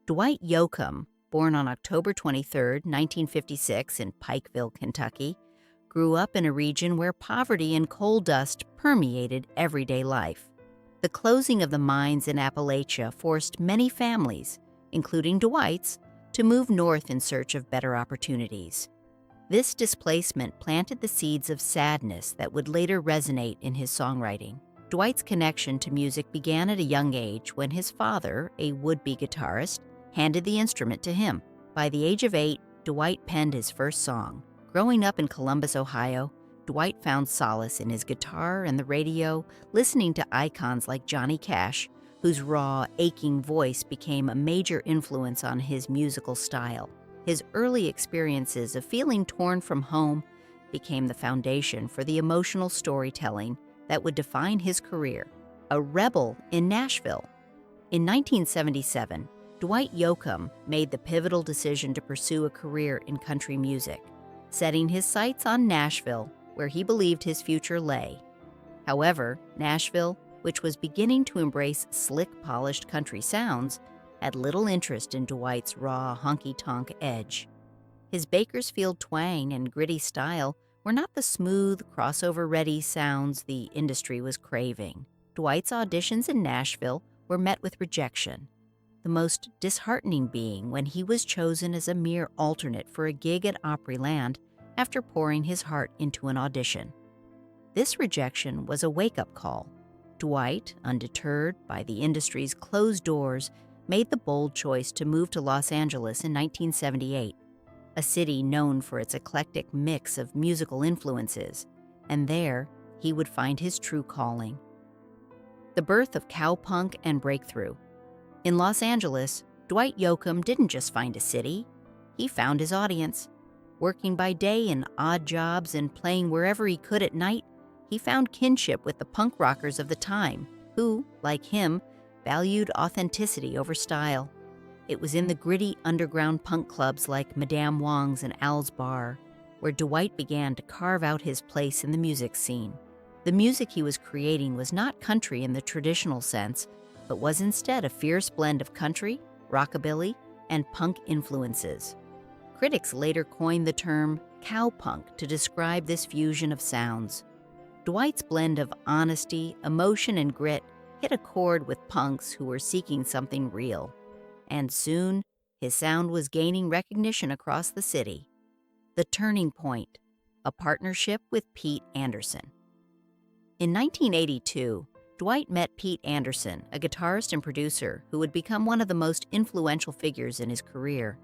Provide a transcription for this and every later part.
Dwight Yoakam, born on October 23, 1956 in Pikeville, Kentucky, grew up in a region where poverty and coal dust permeated everyday life. The closing of the mines in Appalachia forced many families, including Dwight's, to move north in search of better opportunities. This displacement planted the seeds of sadness that would later resonate in his songwriting. Dwight's connection to music began at a young age when his father, a would-be guitarist, handed the instrument to him. By the age of 8, Dwight penned his first song. Growing up in Columbus, Ohio, Dwight found solace in his guitar and the radio, listening to icons like Johnny Cash, whose raw, aching voice became a major influence on his musical style. His early experiences of feeling torn from home became the foundation for the emotional storytelling that would define his career. A rebel in Nashville. In 1977, Dwight Yoakam made the pivotal decision to pursue a career in country music, setting his sights on Nashville, where he believed his future lay. However, Nashville, which was beginning to embrace slick, polished country sounds, had little interest in Dwight's raw, honky-tonk edge. His Bakersfield twang and gritty style were not the smooth, crossover-ready sounds the industry was craving. Dwight's auditions in Nashville were met with rejection, the most disheartening being when he was chosen as a mere alternate for a gig at Opryland after pouring his heart into an audition. This rejection was a wake-up call. Dwight, undeterred by the industry's closed doors, made the bold choice to move to Los Angeles in 1978, a city known for its eclectic mix of musical influences, and there he would find his true calling. The birth of cowpunk and breakthrough. In Los Angeles, Dwight Yoakam didn't just find a city, he found his audience. Working by day in odd jobs and playing wherever he could at night, he found kinship with the punk rockers of the time, who, like him, valued authenticity over style. It was in the gritty underground punk clubs like Madame Wong's and Al's Bar, where Dwight began to carve out his place in the music scene. The music he was creating was not country in the traditional sense, but was instead a fierce blend of country, rockabilly, and punk influences. Critics later coined the term cowpunk to describe this fusion of sounds. Dwight's blend of honesty, emotion, and grit hit a chord with punks who were seeking something real. And soon, his sound was gaining recognition across the city. The Turning Point, a partnership with Pete Anderson. In 1982, Dwight met Pete Anderson, a guitarist and producer who would become one of the most influential figures in his career.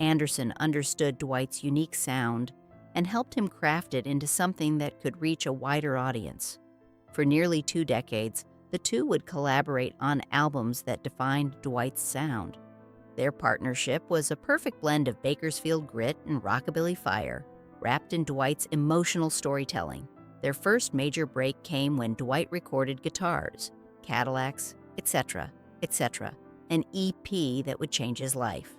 Anderson understood Dwight's unique sound and helped him craft it into something that could reach a wider audience. For nearly 2 decades, the two would collaborate on albums that defined Dwight's sound. Their partnership was a perfect blend of Bakersfield grit and rockabilly fire, wrapped in Dwight's emotional storytelling. Their first major break came when Dwight recorded Guitars, Cadillacs, etc., an EP that would change his life.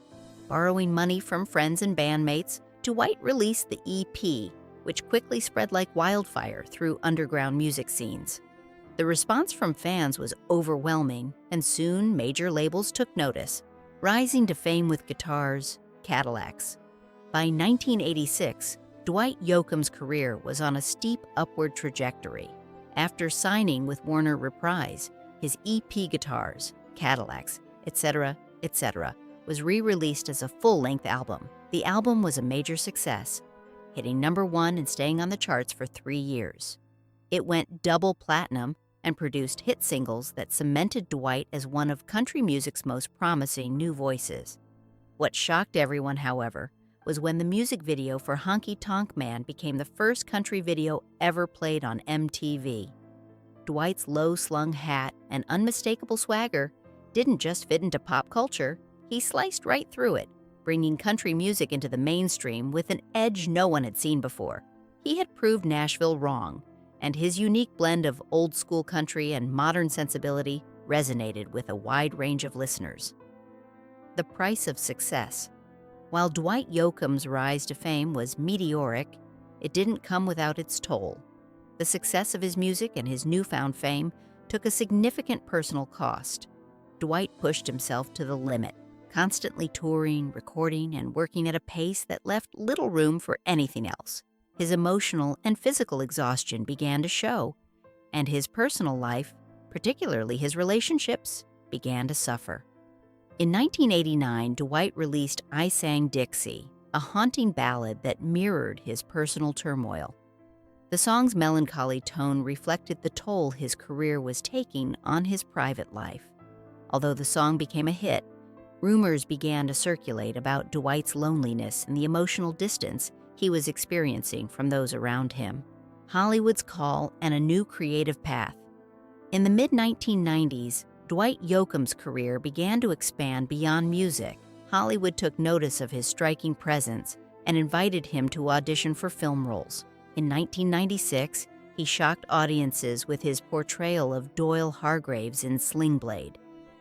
Borrowing money from friends and bandmates, Dwight released the EP, which quickly spread like wildfire through underground music scenes. The response from fans was overwhelming, and soon major labels took notice, rising to fame with Guitars, Cadillacs. By 1986, Dwight Yoakam's career was on a steep upward trajectory. After signing with Warner Reprise, his EP Guitars, Cadillacs, etc., was re-released as a full-length album. The album was a major success, hitting #1 and staying on the charts for 3 years. It went double platinum and produced hit singles that cemented Dwight as one of country music's most promising new voices. What shocked everyone, however, was when the music video for Honky Tonk Man became the first country video ever played on MTV. Dwight's low-slung hat and unmistakable swagger didn't just fit into pop culture, he sliced right through it, bringing country music into the mainstream with an edge no one had seen before. He had proved Nashville wrong, and his unique blend of old-school country and modern sensibility resonated with a wide range of listeners. The price of success. While Dwight Yoakam's rise to fame was meteoric, it didn't come without its toll. The success of his music and his newfound fame took a significant personal cost. Dwight pushed himself to the limit, constantly touring, recording, and working at a pace that left little room for anything else. His emotional and physical exhaustion began to show, and his personal life, particularly his relationships, began to suffer. In 1989, Dwight released I Sang Dixie, a haunting ballad that mirrored his personal turmoil. The song's melancholy tone reflected the toll his career was taking on his private life. Although the song became a hit, rumors began to circulate about Dwight's loneliness and the emotional distance he was experiencing from those around him. Hollywood's call and a new creative path. In the mid-1990s, Dwight Yoakam's career began to expand beyond music. Hollywood took notice of his striking presence and invited him to audition for film roles. In 1996, he shocked audiences with his portrayal of Doyle Hargraves in Sling Blade.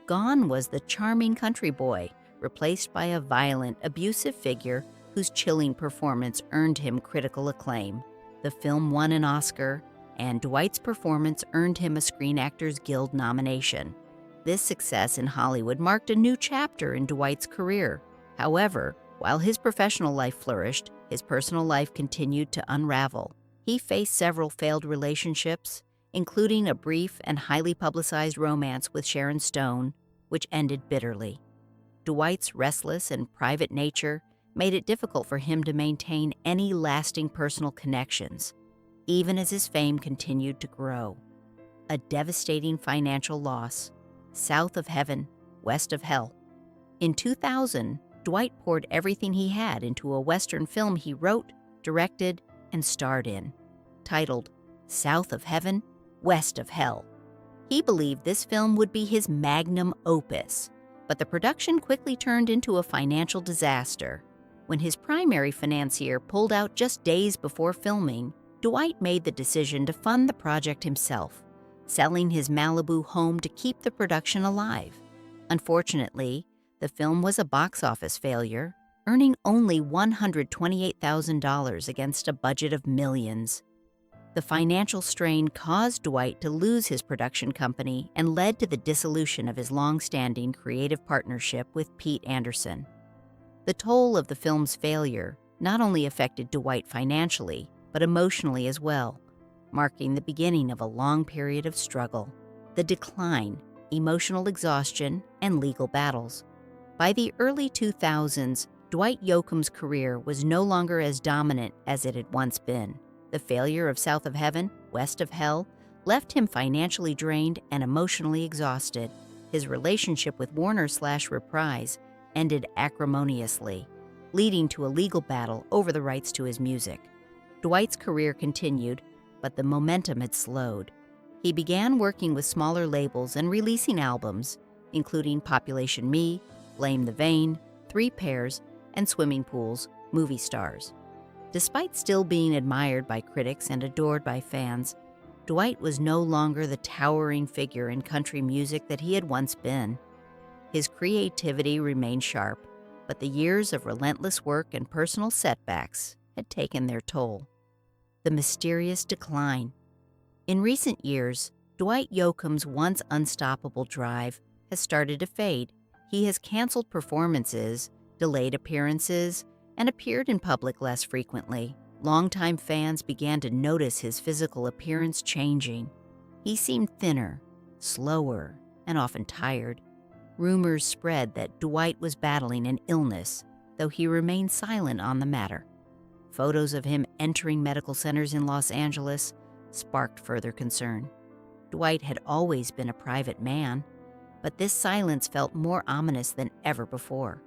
Gone was the charming country boy, replaced by a violent, abusive figure whose chilling performance earned him critical acclaim. The film won an Oscar, and Dwight's performance earned him a Screen Actors Guild nomination. This success in Hollywood marked a new chapter in Dwight's career. However, while his professional life flourished, his personal life continued to unravel. He faced several failed relationships, including a brief and highly publicized romance with Sharon Stone, which ended bitterly. Dwight's restless and private nature made it difficult for him to maintain any lasting personal connections, even as his fame continued to grow. A devastating financial loss. South of heaven, west of hell. In 2000, Dwight poured everything he had into a Western film he wrote, directed, and starred in, titled South of Heaven, West of Hell. He believed this film would be his magnum opus, but the production quickly turned into a financial disaster. When his primary financier pulled out just days before filming, Dwight made the decision to fund the project himself, selling his Malibu home to keep the production alive. Unfortunately, the film was a box office failure, earning only $128,000 against a budget of millions. The financial strain caused Dwight to lose his production company and led to the dissolution of his long-standing creative partnership with Pete Anderson. The toll of the film's failure not only affected Dwight financially, but emotionally as well, marking the beginning of a long period of struggle, the decline, emotional exhaustion, and legal battles. By the early 2000s, Dwight Yoakam's career was no longer as dominant as it had once been. The failure of South of Heaven, West of Hell left him financially drained and emotionally exhausted. His relationship with Warner/Reprise ended acrimoniously, leading to a legal battle over the rights to his music. Dwight's career continued, but the momentum had slowed. He began working with smaller labels and releasing albums, including Population Me, Blame the Vein, Three Pairs, and Swimming Pools, Movie Stars. Despite still being admired by critics and adored by fans, Dwight was no longer the towering figure in country music that he had once been. His creativity remained sharp, but the years of relentless work and personal setbacks had taken their toll. The mysterious decline. In recent years, Dwight Yoakam's once unstoppable drive has started to fade. He has canceled performances, delayed appearances, and appeared in public less frequently. Longtime fans began to notice his physical appearance changing. He seemed thinner, slower, and often tired. Rumors spread that Dwight was battling an illness, though he remained silent on the matter. Photos of him entering medical centers in Los Angeles sparked further concern. Dwight had always been a private man, but this silence felt more ominous than ever before.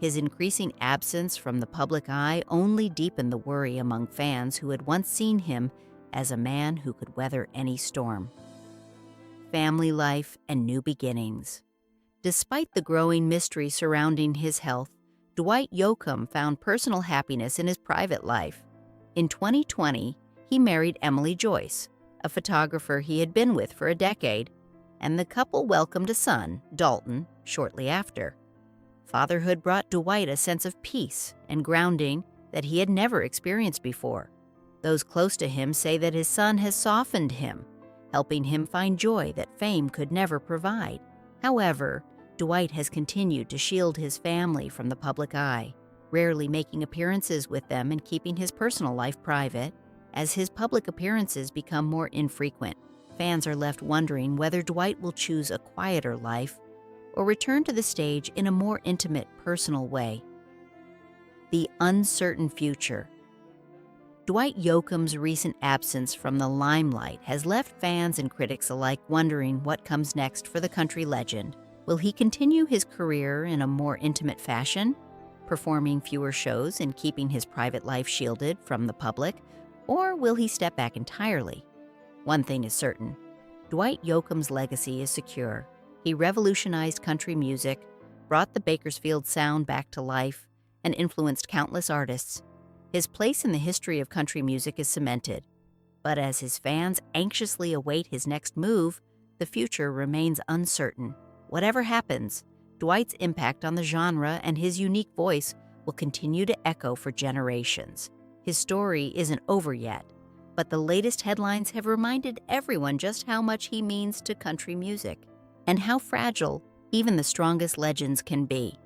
His increasing absence from the public eye only deepened the worry among fans who had once seen him as a man who could weather any storm. Family life and new beginnings. Despite the growing mystery surrounding his health, Dwight Yoakam found personal happiness in his private life. In 2020, he married Emily Joyce, a photographer he had been with for a decade, and the couple welcomed a son, Dalton, shortly after. Fatherhood brought Dwight a sense of peace and grounding that he had never experienced before. Those close to him say that his son has softened him, helping him find joy that fame could never provide. However, Dwight has continued to shield his family from the public eye, rarely making appearances with them and keeping his personal life private. As his public appearances become more infrequent, fans are left wondering whether Dwight will choose a quieter life or return to the stage in a more intimate, personal way. The uncertain future. Dwight Yoakam's recent absence from the limelight has left fans and critics alike wondering what comes next for the country legend. Will he continue his career in a more intimate fashion, performing fewer shows and keeping his private life shielded from the public, or will he step back entirely? One thing is certain: Dwight Yoakam's legacy is secure. He revolutionized country music, brought the Bakersfield sound back to life, and influenced countless artists. His place in the history of country music is cemented. But as his fans anxiously await his next move, the future remains uncertain. Whatever happens, Dwight's impact on the genre and his unique voice will continue to echo for generations. His story isn't over yet, but the latest headlines have reminded everyone just how much he means to country music and how fragile even the strongest legends can be.